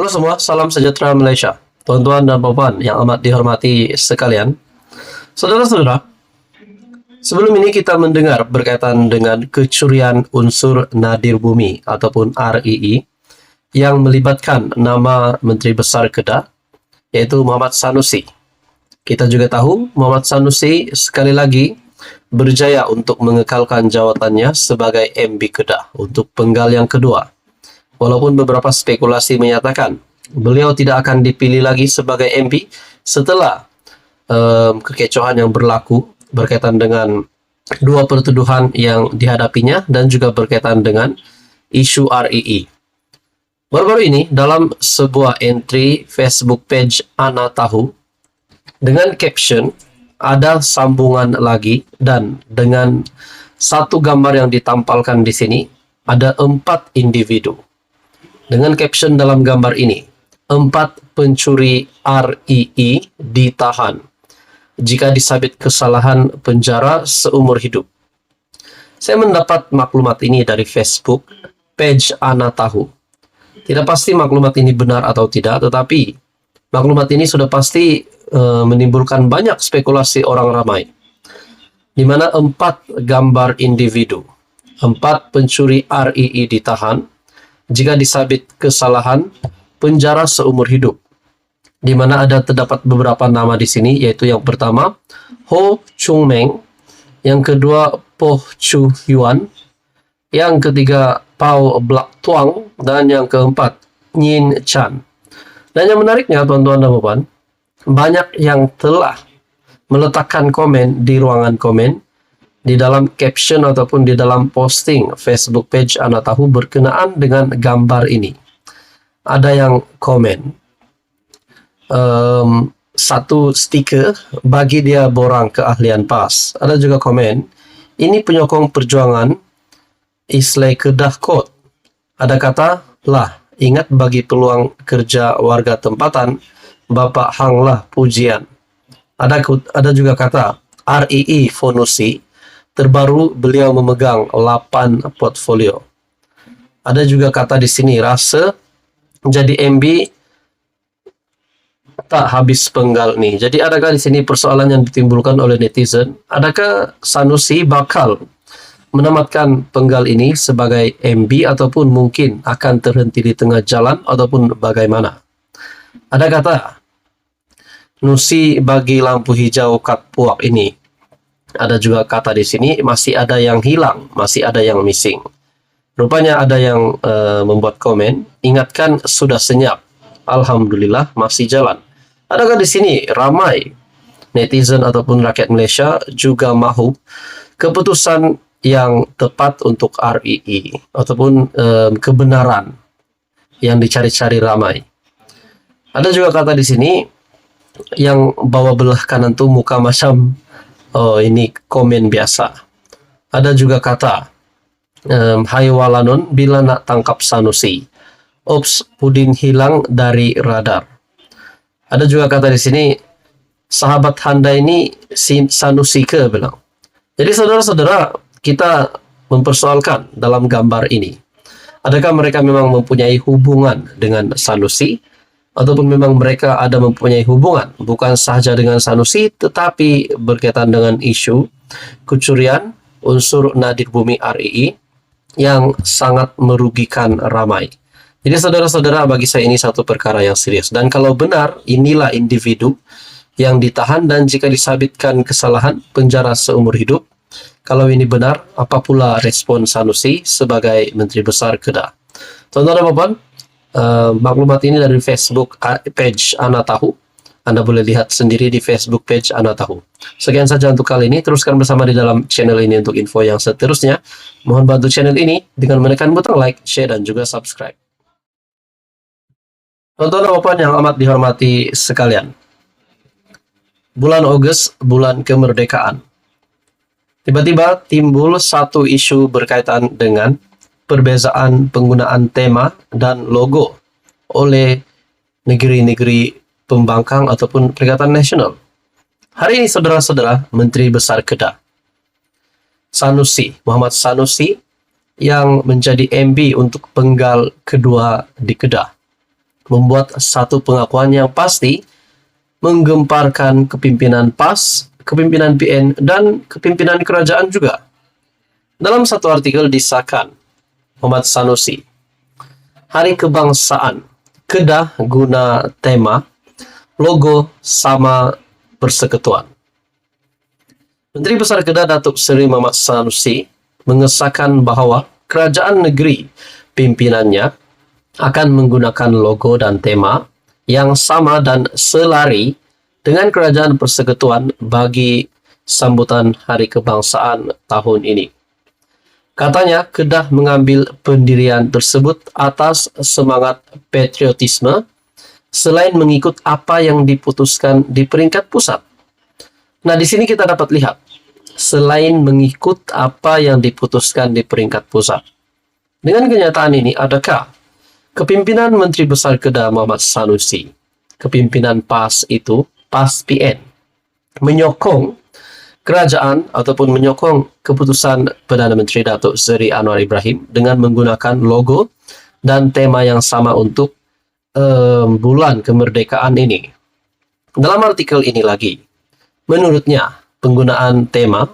Halo semua, salam sejahtera Malaysia. Tuan-tuan dan puan yang amat dihormati sekalian. Saudara-saudara, sebelum ini kita mendengar berkaitan dengan kecurian unsur nadir bumi ataupun REE yang melibatkan nama Menteri Besar Kedah, yaitu Muhammad Sanusi. Kita juga tahu Muhammad Sanusi sekali lagi berjaya untuk mengekalkan jawatannya sebagai MB Kedah untuk penggal yang kedua. Walaupun beberapa spekulasi menyatakan beliau tidak akan dipilih lagi sebagai MP setelah kekecohan yang berlaku berkaitan dengan dua pertuduhan yang dihadapinya dan juga berkaitan dengan isu REE. Baru-baru ini dalam sebuah entry Facebook page Ana Tahu dengan caption ada sambungan lagi dan dengan satu gambar yang ditampalkan di sini ada 4 individu. Dengan caption dalam gambar ini, 4 pencuri REE ditahan. Jika disabit kesalahan, penjara seumur hidup. Saya mendapat maklumat ini dari Facebook page Ana Tahu. Tidak pasti maklumat ini benar atau tidak, tetapi maklumat ini sudah pasti menimbulkan banyak spekulasi orang ramai. Di mana 4 gambar individu, 4 pencuri REE ditahan. Jika disabit kesalahan, penjara seumur hidup. Di mana terdapat beberapa nama di sini, yaitu yang pertama Ho Chung Meng, yang kedua Po Chu Yuan, yang ketiga Pao Blak Tuang, dan yang keempat Nyin Chan. Dan yang menariknya, tuan-tuan dan puan, banyak yang telah meletakkan komen di ruangan komen di dalam caption ataupun di dalam posting Facebook page Ana Tahu berkenaan dengan gambar ini. Ada yang komen satu stiker bagi dia borang keahlian PAS. Ada juga komen ini penyokong perjuangan Islay Kedah Kot. Ada kata lah ingat bagi peluang kerja warga tempatan Bapak Hang lah pujian. Ada juga kata REE Fonusi. Terbaru beliau memegang 8 portfolio. Ada juga kata di sini rasa jadi MB tak habis penggal nih. Jadi adakah di sini persoalan yang ditimbulkan oleh netizen? Adakah Sanusi bakal menamatkan penggal ini sebagai MB ataupun mungkin akan terhenti di tengah jalan ataupun bagaimana? Ada kata Nusi bagi lampu hijau kat puak ini. Ada juga kata di sini masih ada yang hilang, masih ada yang missing. Rupanya ada yang membuat komen, ingatkan sudah senyap. Alhamdulillah masih jalan. Adakah di sini ramai netizen ataupun rakyat Malaysia juga mahu keputusan yang tepat untuk REE ataupun kebenaran yang dicari-cari ramai. Ada juga kata di sini yang bawa belah kanan tuh muka macam oh ini komen biasa. Ada juga kata hai walanon bila nak tangkap Sanusi. Ops, Pudin hilang dari radar. Ada juga kata di sini sahabat Handa ini Sanusi ke bilang. Jadi saudara-saudara, kita mempersoalkan dalam gambar ini. Adakah mereka memang mempunyai hubungan dengan Sanusi? Ataupun memang mereka ada mempunyai hubungan bukan sahaja dengan Sanusi tetapi berkaitan dengan isu kecurian unsur nadir bumi REE yang sangat merugikan ramai. Jadi saudara-saudara, bagi saya ini satu perkara yang serius, dan kalau benar inilah individu yang ditahan dan jika disabitkan kesalahan penjara seumur hidup, kalau ini benar apa pula respon Sanusi sebagai Menteri Besar Kedah? Tuan-tuan dan puan, maklumat ini dari Facebook page Ana Tahu. Anda boleh lihat sendiri di Facebook page Ana Tahu. Sekian saja untuk kali ini. Teruskan bersama di dalam channel ini untuk info yang seterusnya. Mohon bantu channel ini dengan menekan butang like, share, dan juga subscribe. Tuan-tuan dan puan yang amat dihormati sekalian. Bulan Ogos, bulan kemerdekaan. Tiba-tiba timbul satu isu berkaitan dengan perbezaan penggunaan tema dan logo oleh negeri-negeri pembangkang ataupun Perikatan Nasional. Hari ini saudara-saudara, Menteri Besar Kedah Sanusi, Muhammad Sanusi yang menjadi MB untuk penggal kedua di Kedah. membuat satu pengakuan yang pasti menggemparkan kepimpinan PAS, kepimpinan PN, dan kepimpinan kerajaan juga. Dalam satu artikel disahkan, Muhammad Sanusi, Hari Kebangsaan, Kedah guna tema logo sama persekutuan. Menteri Besar Kedah Datuk Seri Muhammad Sanusi mengesahkan bahawa kerajaan negeri pimpinannya akan menggunakan logo dan tema yang sama dan selari dengan kerajaan persekutuan bagi sambutan Hari Kebangsaan tahun ini. Katanya, Kedah mengambil pendirian tersebut atas semangat patriotisme selain mengikut apa yang diputuskan di peringkat pusat. Nah, di sini kita dapat lihat, selain mengikut apa yang diputuskan di peringkat pusat. Dengan kenyataan ini, adakah kepimpinan Menteri Besar Kedah Muhammad Sanusi, kepimpinan PAS itu, PAS PN, menyokong kerajaan ataupun menyokong keputusan Perdana Menteri Datuk Seri Anwar Ibrahim dengan menggunakan logo dan tema yang sama untuk bulan kemerdekaan ini? Dalam artikel ini lagi, menurutnya penggunaan tema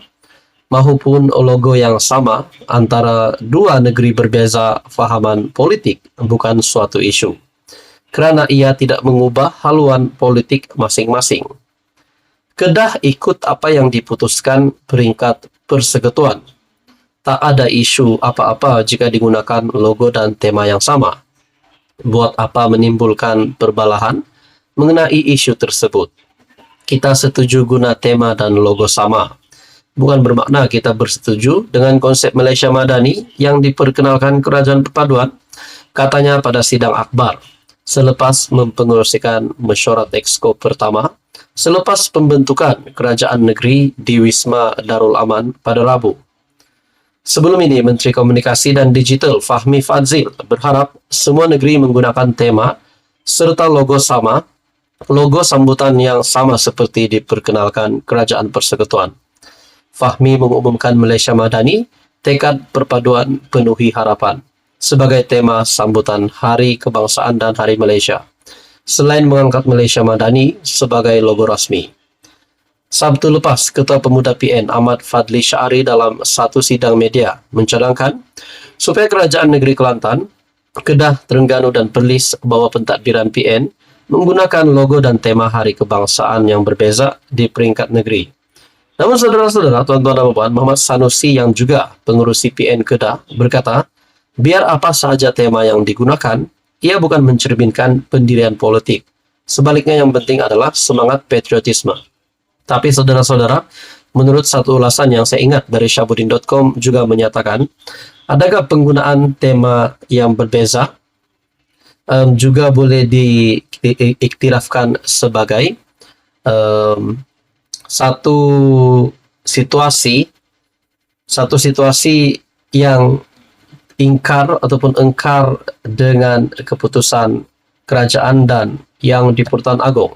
maupun logo yang sama antara dua negeri berbeza fahaman politik bukan suatu isu, kerana ia tidak mengubah haluan politik masing-masing. Kedah ikut apa yang diputuskan peringkat persekutuan. Tak ada isu apa-apa jika digunakan logo dan tema yang sama. Buat apa menimbulkan perbalahan mengenai isu tersebut? Kita setuju guna tema dan logo sama. Bukan bermakna kita bersetuju dengan konsep Malaysia Madani yang diperkenalkan Kerajaan Perpaduan, katanya pada sidang akhbar selepas mempengerusikan mesyuarat Exco pertama selepas pembentukan kerajaan negeri di Wisma Darul Aman pada Rabu. Sebelum ini, Menteri Komunikasi dan Digital Fahmi Fadzil berharap semua negeri menggunakan tema serta logo sama, logo sambutan yang sama seperti diperkenalkan Kerajaan Persekutuan. Fahmi mengumumkan Malaysia Madani, tekad perpaduan penuhi harapan sebagai tema sambutan Hari Kebangsaan dan Hari Malaysia, selain mengangkat Malaysia Madani sebagai logo rasmi. Sabtu lepas, Ketua Pemuda PN Ahmad Fadli Syari dalam satu sidang media mencadangkan supaya Kerajaan Negeri Kelantan, Kedah, Terengganu dan Perlis bawah pentadbiran PN menggunakan logo dan tema Hari Kebangsaan yang berbeza di peringkat negeri. Namun saudara-saudara, tuan-tuan dan puan, Muhammad Sanusi yang juga pengurusi PN Kedah berkata, biar apa sahaja tema yang digunakan, ia bukan mencerminkan pendirian politik. Sebaliknya yang penting adalah semangat patriotisme. Tapi saudara-saudara, menurut satu ulasan yang saya ingat dari Syahbudin.com juga menyatakan, adakah penggunaan tema yang berbeza juga boleh diiktirafkan sebagai satu situasi yang ingkar ataupun engkar dengan keputusan kerajaan dan yang di-Pertuan Agong.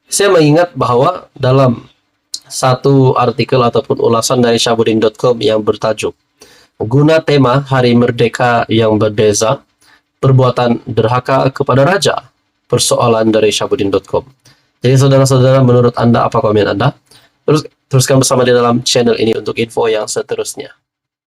Saya mengingat bahawa dalam satu artikel ataupun ulasan dari Syahbudin.com yang bertajuk guna tema Hari Merdeka yang berbeza, perbuatan derhaka kepada Raja, persoalan dari Syahbudin.com. Jadi saudara-saudara, menurut Anda apa komen Anda? Teruskan bersama di dalam channel ini untuk info yang seterusnya.